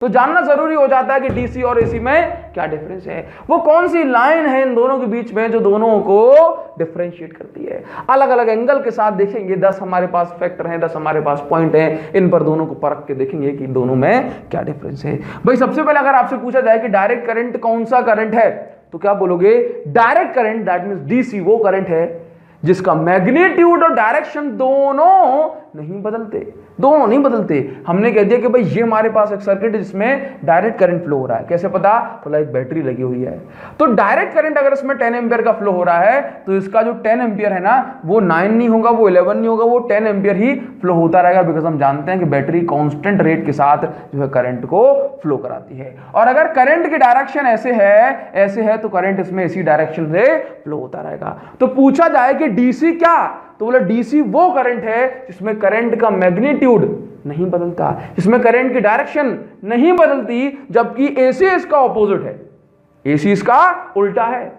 तो जानना जरूरी हो जाता है कि डीसी और एसी में क्या डिफरेंस है, वो कौन सी लाइन है इन दोनों के बीच में जो दोनों को डिफरेंशिएट करती है। अलग अलग एंगल के साथ देखेंगे, 10 हमारे पास फैक्टर हैं, 10 हमारे पास पॉइंट हैं, इन पर दोनों को परख के देखेंगे कि दोनों में क्या डिफरेंस है। भाई सबसे पहले अगर आपसे पूछा जाए कि डायरेक्ट करंट कौन सा करंट है, तो क्या बोलोगे? Direct current that means DC वो करंट है जिसका मैग्नीट्यूड और डायरेक्शन दोनों नहीं बदलते। हमने कह दिया कि भाई ये हमारे पास एक सर्किट है जिसमें डायरेक्ट करंट फ्लो हो रहा है। कैसे पता? बोला एक बैटरी लगी हुई है, तो डायरेक्ट करंट अगर इसमें 10 एम्पियर का फ्लो हो रहा है तो इसका जो 10 एम्पियर है ना, वो 9 नहीं होगा, वो 11 नहीं होगा, वो 10 एम्पियर ही फ्लो होता रहेगा, बिकॉज हम जानते हैं कि बैटरी कांस्टेंट रेट के साथ जो है करंट को फ्लो कराती है। और अगर करंट की डायरेक्शन ऐसे है तो करंट इसमें इसी डायरेक्शन से फ्लो होता रहेगा। तो पूछा जाए कि डीसी क्या, तो बोला डीसी वो करंट है जिसमें करंट का मैग्नीट्यूड नहीं बदलता, जिसमें करंट की डायरेक्शन नहीं बदलती, जबकि एसी इसका ऑपोजिट है, एसी इसका उल्टा है।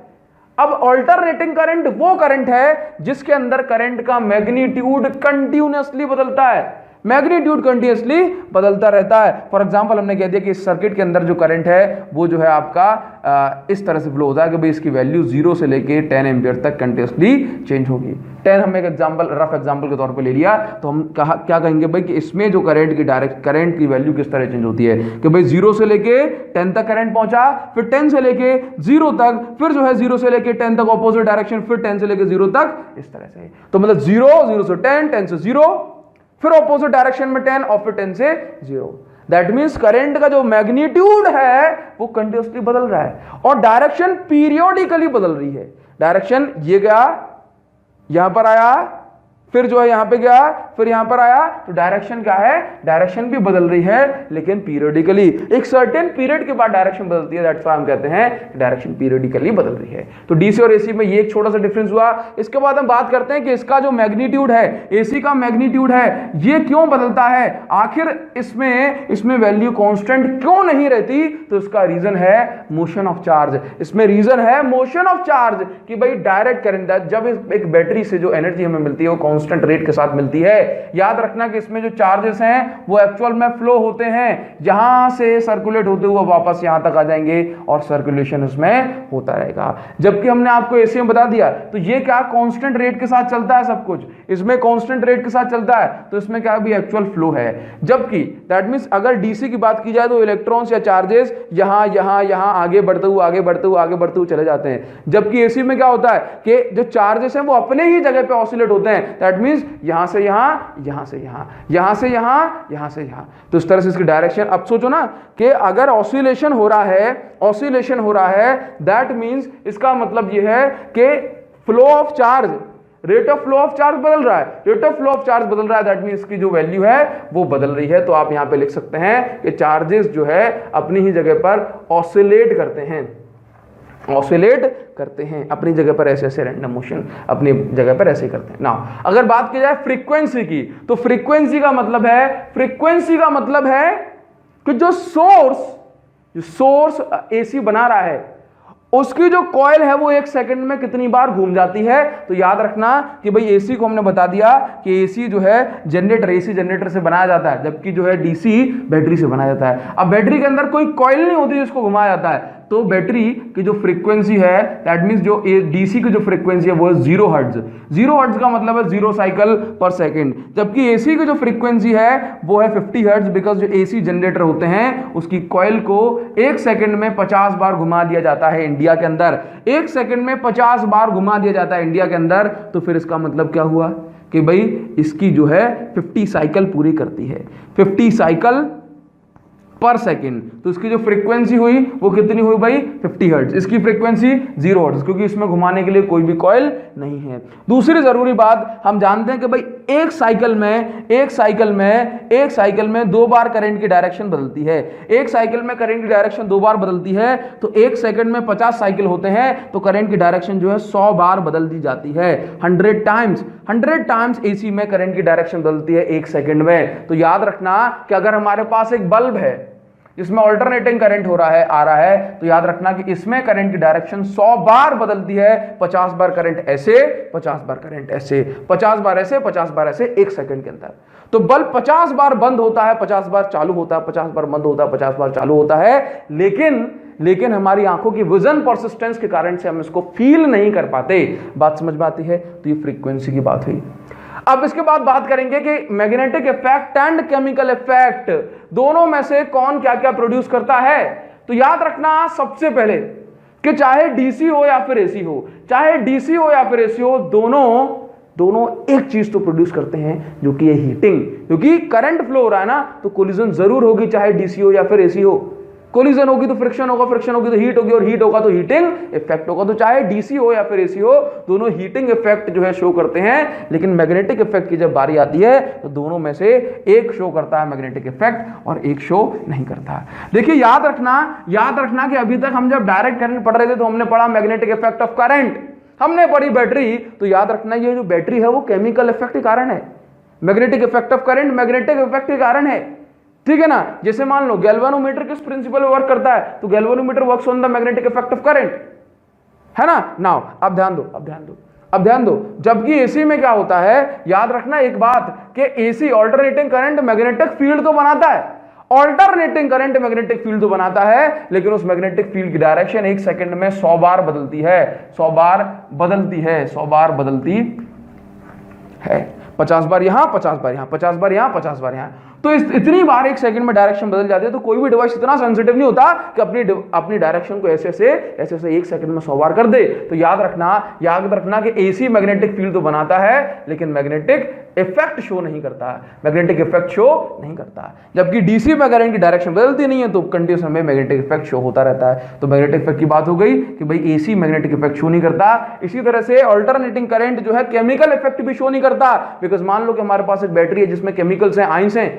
अब अल्टरनेटिंग करंट वो करंट है जिसके अंदर करंट का मैग्नीट्यूड कंटिन्यूअसली बदलता है, मैग्नीट्यूड कंटिन्यूअसली बदलता रहता है। फॉर एग्जांपल हमने कह दिया कि इस सर्किट के अंदर जो करंट है वो जो है आपका इस तरह से फ्लो होता है कि भाई इसकी वैल्यू 0 से लेके 10 एम्पियर तक कंटिन्यूअसली चेंज होगी। 10 हमने एक एग्जांपल, रफ एग्जांपल के तौर पे ले लिया, तो हम क्या कहेंगे भाई कि इसमें जो करंट की वैल्यू किस तरह चेंज होती है कि भाई 0 से लेके 10 तक करंट पहुंचा, फिर 10 से लेके 0 तक, फिर जो है 0 से लेके 10 तक ऑपोजिट डायरेक्शन, फिर 10 से लेके 0 तक, इस तरह से। तो मतलब 0 से 10 से 0, फिर ऑपोजिट डायरेक्शन में 10 और फिर 10से 0। दैट मींस करंट का जो मैग्नीट्यूड है वो कंटिन्यूअसली बदल रहा है और डायरेक्शन पीरियोडिकली बदल रही है। डायरेक्शन ये गया, यहां पर आया, फिर जो है यहां पे गया, फिर यहां पर आया, तो डायरेक्शन क्या है? डायरेक्शन भी बदल रही है लेकिन पीरियोडिकली, एक सर्टेन पीरियड के बाद डायरेक्शन बदलती है। दैट्स व्हाई हम कहते हैं डायरेक्शन पीरियोडिकली बदल रही है। तो डीसी और एसी में ये एक छोटा सा डिफरेंस हुआ। इसके बाद हम बात करते हैं कि इसका जो मैग्नीट्यूड है, एसी का मैग्नीट्यूड है, ये क्यों बदलता है, आखिर इसमें वैल्यू कांस्टेंट क्यों नहीं रहती? तो इसका रीजन है मोशन ऑफ चार्ज। इसमें रीजन है मोशन ऑफ चार्ज कि भाई डायरेक्ट करंट, जब एक बैटरी से जो एनर्जी हमें मिलती है वो कांस्टेंट रेट के साथ मिलती है। याद रखना कि इसमें जो चार्जेस हैं वो एक्चुअल में फ्लो होते हैं, जहां से सर्कुलेट होते हुए वापस यहां तक आ जाएंगे और सर्कुलेशन उसमें होता रहेगा। जबकि हमने आपको एसी में बता दिया तो ये क्या कांस्टेंट रेट के साथ चलता है, सब कुछ इसमें कांस्टेंट रेट के साथ चलता है, तो इसमें क्या भी एक्चुअल फ्लो है। जबकि दैट मींस अगर डीसी की बात की जाए तो इलेक्ट्रॉन्स या चार्जेस यहां आगे बढ़ते हुए चले जाते हैं। जबकि एसी में क्या होता है कि जो चार्जेस हैं वो अपने ही जगह पे ऑसिलेट होते हैं। दैट मींस यहां से यहां, यहां से यहां, यहां से यहां, यहां से यहां, तो इस तरह से इसकी डायरेक्शन। अब सोचो ना कि अगर ऑसिलेशन हो रहा है दैट मींस इसका मतलब यह है कि flow of charge, rate of flow of charge बदल रहा है, rate of flow of charge बदल रहा है, दैट मींस इसकी जो वैल्यू है वो बदल रही है। तो आप यहां पे लिख सकते हैं कि चार्जेस जो है अपनी ही जगह पर ऑसिलेट करते हैं अपनी जगह पर, ऐसे रैंडम मोशन अपनी जगह पर ऐसे करते हैं ना। अगर बात की जाए फ्रीक्वेंसी की, तो फ्रीक्वेंसी का मतलब है कि जो सोर्स एसी बना रहा है उसकी जो कॉइल है वो 1 सेकंड में कितनी बार घूम जाती है। तो याद रखना कि भाई एसी को हमने बता दिया कि एसी जो है एसी जनरेटर से बनाया जाता है, जबकि जो है डीसी बैटरी से बनाया जाता है। अब बैटरी के अंदर कोई कॉइल नहीं होती जिसको घुमाया जाता है, तो बैटरी की जो फ्रीक्वेंसी है दैट मींस जो डीसी की जो फ्रीक्वेंसी है वो है 0 हर्ट्ज। 0 हर्ट्ज का मतलब है 0 साइकिल पर सेकंड, जबकि एसी की जो फ्रीक्वेंसी है वो है 50 हर्ट्ज, बिकॉज जो एसी जनरेटर होते हैं उसकी कॉइल को 1 सेकंड में 50 बार घुमा दिया जाता है इंडिया के अंदर। 1 सेकंड में 50 बार घुमा दिया जाता है इंडिया के अंदर, तो फिर इसका मतलब क्या हुआ कि भाई इसकी जो है 50 साइकिल पूरी करती है, 50 साइकिल पर सेकंड। तो इसकी जो फ्रीक्वेंसी हुई वो कितनी हुई भाई? 50 हर्ट्ज। इसकी फ्रीक्वेंसी 0 हर्ट्ज, क्योंकि इसमें घुमाने के लिए कोई भी कॉइल नहीं है। दूसरी जरूरी बात, हम जानते हैं कि भाई एक साइकिल में 2 बार करंट की डायरेक्शन बदलती है। एक साइकिल में करंट की डायरेक्शन 2 बार बदलती है, तो 1 सेकंड में 50 साइकिल होते हैं, तो करंट की डायरेक्शन जो है 100 बार बदल दी जाती है। 100 टाइम्स एसी में करंट की डायरेक्शन बदलती है 1 सेकंड में। तो याद रखना कि अगर हमारे पास एक बल्ब है, जिसमें ऑल्टरनेटिंग करंट हो रहा है, आ रहा है, तो याद रखना कि इसमें करंट की डायरेक्शन 100 बार बदलती है। 50 बार करंट ऐसे, 50 बार करंट ऐसे, 50 बार ऐसे, 50 बार ऐसे, 1 सेकंड के अंदर। तो बल्ब 50 बार बंद होता है, 50 बार चालू होता है, 50 बार बंद होता है, 50 बार चालू होता है, लेकिन हमारी आंखों की विजन परसिस्टेंस के कारण से हम इसको फील नहीं कर पाते। बात समझ में आती है? तो ये फ्रीक्वेंसी की बात हुई। अब इसके बाद बात करेंगे कि magnetic effect and chemical effect दोनों में से कौन क्या क्या प्रोड्यूस करता है। तो याद रखना सबसे पहले कि चाहे डीसी हो या फिर एसी हो, चाहे डीसी हो या फिर एसी हो, दोनों एक चीज तो प्रोड्यूस करते हैं, जो कि है हीटिंग। क्योंकि करंट फ्लो हो रहा है ना, तो कोलिजन जरूर होगी, चाहे डीसी हो या फिर एसी हो। कोलिजन होगी तो फ्रिक्शन होगा, फ्रिक्शन होगी तो हीट होगी, और हीट होगा तो हीटिंग इफेक्ट होगा। तो चाहे डीसी हो या फिर एसी हो, दोनों हीटिंग इफेक्ट जो है शो करते हैं। लेकिन मैग्नेटिक इफेक्ट की जब बारी आती है तो दोनों में से एक शो करता है मैग्नेटिक इफेक्ट और एक शो नहीं करता। देखिए याद रखना कि अभी तक हम जब डायरेक्ट करंट पढ़ रहे थे तो हमने पढ़ा मैग्नेटिक इफेक्ट ऑफ करंट, हमने पढ़ी बैटरी। तो याद रखना ये जो बैटरी है वो केमिकल इफेक्ट के कारण है। Magnetic effect of current magnetic effect के कारण है, ठीक है ना। जैसे मान लो गैल्वेनोमीटर किस प्रिंसिपल पे वर्क करता है, तो galvanometer works on the magnetic effect of current, है ना। नाउ अब ध्यान दो, जबकि एसी में क्या होता है, याद रखना एक बात कि AC alternating current magnetic field तो बनाता है, ऑल्टरनेटिंग करंट मैग्नेटिक फील्ड तो बनाता है, लेकिन उस मैग्नेटिक फील्ड की डायरेक्शन 1 सेकंड में 100 बार बदलती है, 100 बार बदलती है, 100 बार बदलती है। 50 बार यहां, 50 बार यहां, 50 बार यहां, 50 बार यहां। तो इतनी बार 1 सेकंड में डायरेक्शन बदल जाती है। तो कोई भी डिवाइस इतना सेंसिटिव नहीं होता कि अपनी डायरेक्शन को ऐसे 1 सेकंड में 100 बार कर दे। तो याद रखना कि एसी मैग्नेटिक फील्ड तो बनाता है, लेकिन मैग्नेटिक इफेक्ट शो नहीं करता, मैग्नेटिक इफेक्ट शो नहीं करता। जबकि डीसी में करंट की डायरेक्शन बदलती नहीं है तो कंटिन्यूस में मैग्नेटिक इफेक्ट शो होता रहता है। तो मैग्नेटिक इफेक्ट की बात हो गई कि भाई एसी मैग्नेटिक इफेक्ट शो नहीं करता। इसी तरह से अल्टरनेटिंग करंट जो है केमिकल इफेक्ट भी शो नहीं करता। बिकॉज मान लो कि हमारे पास एक बैटरी है जिसमें केमिकल्स हैं, आयंस हैं,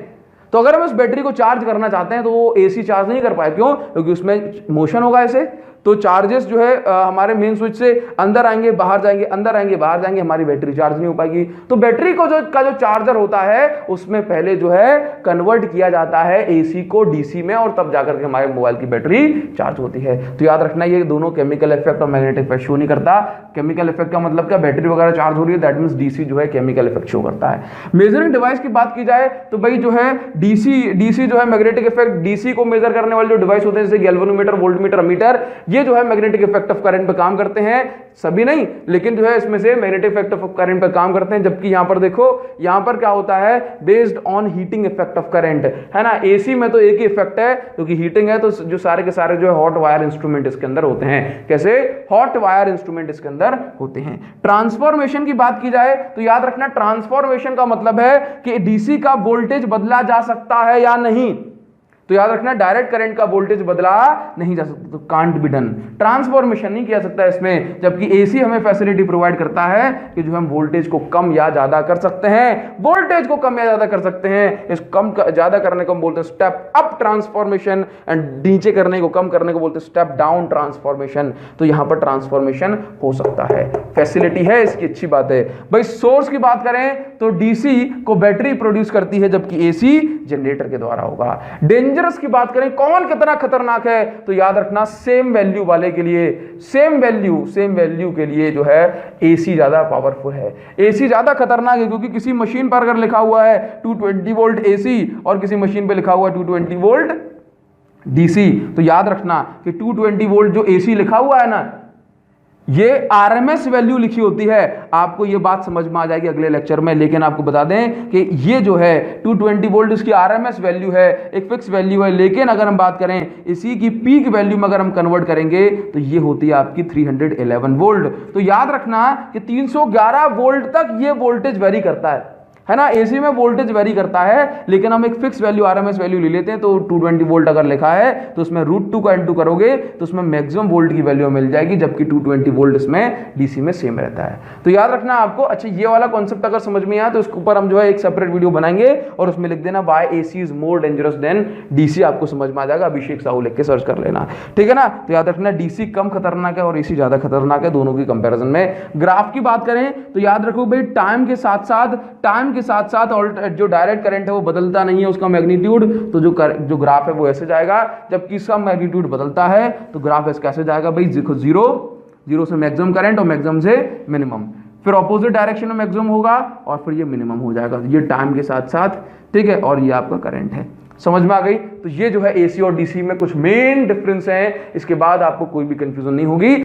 तो अगर हम इस बैटरी को चार्ज करना चाहते हैं तो वो एसी चार्ज नहीं कर पाए। क्यों? क्योंकि उसमें मोशन होगा ऐसे, तो चार्जेस जो है हमारे मेन स्विच से अंदर आएंगे बाहर जाएंगे, अंदर आएंगे बाहर जाएंगे, हमारी बैटरी चार्ज नहीं हो पाएगी। तो बैटरी को जो चार्जर होता है उसमें पहले जो है कन्वर्ट किया जाता है एसी को डीसी में, और तब जाकर के हमारे मोबाइल की बैटरी चार्ज होती है। तो याद रखना ये दोनों केमिकल इफेक्ट और मैग्नेटिक इफेक्ट शो नहीं करता। केमिकल इफेक्ट का मतलब क्या, बैटरी वगैरह चार्ज हो रही है, दैट मींस डीसी जो है केमिकल इफेक्ट शो करता है। मेजरिंग डिवाइस की बात की जाए तो भाई जो है डीसी जो है मैग्नेटिक इफेक्ट, डीसी को मेजर करने वाले जो डिवाइस होते हैं जैसे गैल्वेनोमीटर, वोल्टमीटर, अमीटर, ये जो है मैग्नेटिक इफेक्ट ऑफ करंट पे काम करते हैं। सभी नहीं, लेकिन जो है इसमें से मैग्नेटिक इफेक्ट ऑफ करंट पे काम करते हैं। जबकि यहां पर देखो, यहां पर क्या होता है, based on heating effect of current, है ना। एसी में तो एक ही इफेक्ट है क्योंकि हीटिंग है, तो जो सारे के सारे जो है हॉट वायर इंस्ट्रूमेंट इसके अंदर होते हैं। कैसे? हॉट वायर इंस्ट्रूमेंट इसके अंदर होते हैं। ट्रांसफॉर्मेशन की बात की जाए तो याद रखना ट्रांसफॉर्मेशन का मतलब है कि डीसी का वोल्टेज बदला जा सकता है या नहीं। तो याद रखना डायरेक्ट करंट का वोल्टेज बदला नहीं जा सकता, तो कांट बी डन, ट्रांसफॉर्मेशन नहीं किया सकता इसमें। जबकि एसी हमें फैसिलिटी प्रोवाइड करता है कि जो हम वोल्टेज को कम या ज्यादा कर सकते हैं, वोल्टेज को कम या ज्यादा कर सकते हैं। इस कम ज्यादा करने को हम बोलते हैं स्टेप अप ट्रांसफॉर्मेशन, एंड नीचे करने को कम करने को बोलते हैं स्टेप डाउन ट्रांसफॉर्मेशन। तो यहां पर ट्रांसफॉर्मेशन हो सकता है, फैसिलिटी है इसकी, अच्छी बात है भाई। सोर्स की बात करें तो डीसी को बैटरी प्रोड्यूस करती है, जबकि एसी जनरेटर के द्वारा होगा। डेंजरस की बात करें, कौन कितना खतरनाक है, तो याद रखना सेम वैल्यू वाले के लिए, सेम वैल्यू के लिए जो है एसी ज्यादा पावरफुल है, एसी ज्यादा खतरनाक है। क्योंकि किसी मशीन पर अगर लिखा हुआ है 220 वोल्ट एसी और किसी मशीन पे लिखा हुआ है 220 वोल्ट डीसी, तो याद रखना कि 220 वोल्ट जो एसी लिखा हुआ है ना, ये आरएमएस वैल्यू लिखी होती है। आपको ये बात समझ में आ जाएगी अगले लेक्चर में, लेकिन आपको बता दें कि ये जो है 220 वोल्ट इसकी आरएमएस वैल्यू है, एक फिक्स वैल्यू है। लेकिन अगर हम बात करें इसी की पीक वैल्यू में अगर हम कन्वर्ट करेंगे तो ये होती है आपकी 311 वोल्ट। तो याद रखना कि 311 वोल्ट तक ये वोल्टेज वेरी करता है ना। एसी में वोल्टेज वेरी करता है, लेकिन हम एक फिक्स वैल्यू आरएमएस वैल्यू ले लेते हैं। तो 220 वोल्ट अगर लिखा है तो उसमें √2 का इंटू करोगे तो उसमें मैक्सिमम वोल्ट की वैल्यू मिल जाएगी, जबकि 220 वोल्ट इसमें डीसी में सेम रहता है। तो याद रखना आपको, अच्छा ये वाला कॉन्सेप्ट अगर समझ में आया तो इसके ऊपर हम जो है एक सेपरेट वीडियो बनाएंगे और उसमें लिख देना why AC is more dangerous than DC, आपको समझ में आ जाएगा। अभिषेक साहू लिख के सर्च कर लेना, ठीक है ना। तो याद रखना डीसी कम खतरनाक है और एसी ज्यादा खतरनाक है, दोनों की कंपेरिजन में। ग्राफ की बात करें तो याद रखो भाई टाइम के साथ साथ टाइम टाइम के साथ साथ और जो डायरेक्ट करंट है वो बदलता नहीं है उसका मैग्नीट्यूड, तो जो ग्राफ है वो ऐसे जाएगा, जबकि इसका मैग्नीट्यूड बदलता है तो ग्राफ ऐसे कैसे जाएगा भाई, देखो जीरो से मैक्सिमम करंट और मैक्सिमम से मिनिमम, फिर ऑपोजिट डायरेक्शन में मैक्सिमम होगा और फिर ये मिनिमम हो जाएगा, ये टाइम के साथ साथ, ठीक है। और ये आपका करंट है, समझ में आ गई। तो ये जो है एसी और डीसी में कुछ मेन डिफरेंस है, इसके बाद आपको कोई भी कंफ्यूजन नहीं होगी।